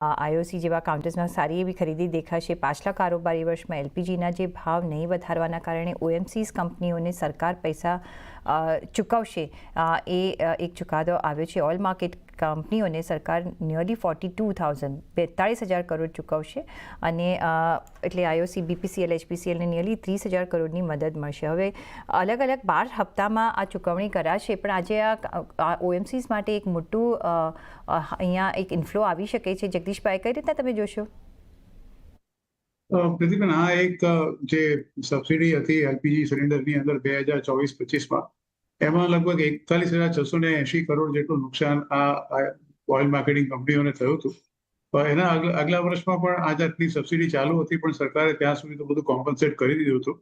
IOC જેવા કાઉન્ટર્સમાં સારી એવી ખરીદી દેખાશે। પાછલા કારોબારી વર્ષમાં એલપીજીના જે ભાવ નહીં વધારવાના કારણે ઓએમસીઝ કંપનીઓને સરકાર પૈસા ચૂકવશે એ એક ચુકાદો આવ્યો છે। ઓઇલ માર્કેટ કંપનીઓને સરકાર નિયરલી 42,000 કરોડ ચૂકવશે અને એટલે આઈઓસી, બીપીસીએલ, એચપીસીએલને નિયરલી 30,000 કરોડની મદદ મળશે। હવે અલગ અલગ 12 હપ્તામાં આ ચૂકવણી કરાશે, પણ આજે આ ઓએમસીઝ માટે એક મોટું અહીંયા એક ઇન્ફ્લો આવી શકે છે। જગદીશભાઈ, કઈ રીતના તમે જોશો? પ્રતિબેન, આ એક જે સબસિડી હતી એલપીજી સિલિન્ડરની અંદર 2024-25માં, એમાં લગભગ 41,680 કરોડ જેટલું નુકસાન આ ઓઇલ માર્કેટિંગ કંપનીઓને થયું હતું। એના આગલા વર્ષમાં પણ આ જાતની સબસિડી ચાલુ હતી, પણ સરકારે ત્યાં સુધી તો બધું કોમ્પન્સેટ કરી દીધું હતું।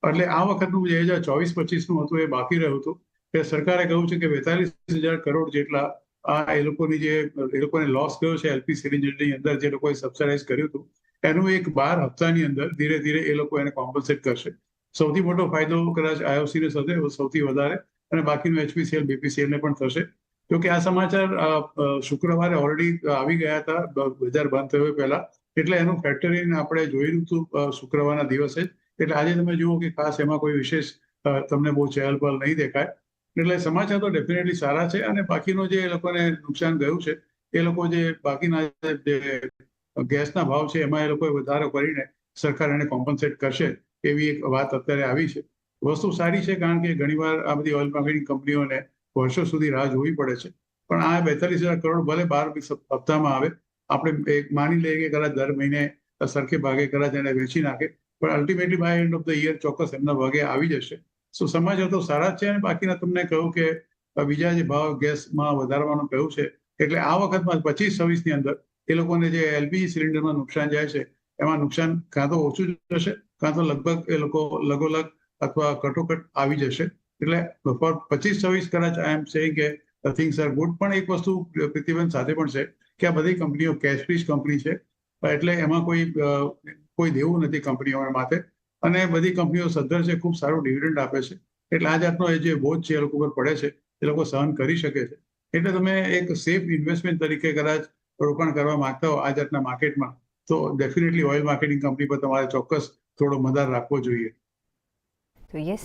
એટલે આ વખતનું 2024-25નું હતું એ બાકી રહ્યું હતું કે સરકારે કહ્યું છે કે 42,000 કરોડ જેટલા એ લોકોને લોસ ગયો છે એલપી સિલિન્ડરની અંદર, જે લોકોએ સબસિડાઇઝ કર્યું હતું એનું એક 12 હપ્તાની અંદર ધીરે ધીરે એ લોકો એને કોમ્પન્સેટ કરશે। સૌથી મોટો ફાયદો કદાચ આઈઓસીને થશે સૌથી વધારે, અને બાકીનું એચપીસીએલ, બીપીસીએલને પણ થશે। જોકે આ સમાચાર શુક્રવારે ઓલરેડી આવી ગયા હતા બજાર બંધ થયો પહેલા, એટલે એનું ફેક્ટરીને આપણે જોયું હતું શુક્રવારના દિવસે જ। એટલે આજે તમે જુઓ કે ખાસ એમાં કોઈ વિશેષ તમને બહુ ચહેલ-પહલ નહીં દેખાય। એટલે સમાચાર તો ડેફિનેટલી સારા છે, અને બાકીનો જે એ લોકોને નુકસાન ગયું છે એ લોકો જે બાકીના જે ગેસના ભાવ છે એમાં એ લોકોએ વધારો કરીને સરકાર એને કોમ્પન્સેટ કરશે એવી એક વાત અત્યારે આવી છે। વસ્તુ સારી છે, કારણ કે ઘણીવાર આ બધી ઓઇલ માર્કેટિંગ કંપનીઓને વર્ષો સુધી રાહ જોવી પડે છે, પણ આ 42,000 કરોડ ભલે 12 હપ્તામાં આવે, આપણે માની લઈએ કે કદાચ દર મહિને સરખે ભાગે કદાચ એને વેચી નાખે, પણ ultimately by end of the year ચોક્કસ એમના ભાગે આવી જશે। સો સમાચાર તો સારા જ છે। અને બાકીના તમને કહ્યું કે બીજા જે ભાવ ગેસમાં વધારવાનું કહ્યું છે, એટલે આ વખતમાં 25-26ની અંદર એ લોકોને જે એલપીજી સિલિન્ડરમાં નુકસાન જાય છે એમાં નુકસાન કાં તો ઓછું જશે, કાં તો લગભગ એ લોકો લગોલગ અથવા કટોકટ આવી જશે। એટલે ફોર 25-26 કદાચ આઈ એમ સેઇંગ કે થિંગ્સ આર ગુડ। પણ એક વસ્તુ પ્રતિબંધ સાથે પણ છે કે આ બધી કંપનીઓ કેશ ફ્રી કંપની છે, એટલે એમાં કોઈ દેવું નથી કંપનીઓ માટે, અને બધી કંપનીઓ સદ્ધર છે, ખૂબ સારું ડિવિડન્ડ આપે છે। એટલે આ જાતનો એ જે બોજ છે એ લોકો પર પડે છે એ લોકો સહન કરી શકે છે। એટલે તમે એક સેફ ઇન્વેસ્ટમેન્ટ તરીકે કદાચ રોકાણ કરવા માંગતા હો આ જાતના માર્કેટમાં, તો ડેફિનેટલી ઓઇલ માર્કેટિંગ કંપની પર તમારે ચોક્કસ થોડો મદાર રાખવો જોઈએ। તો યસ।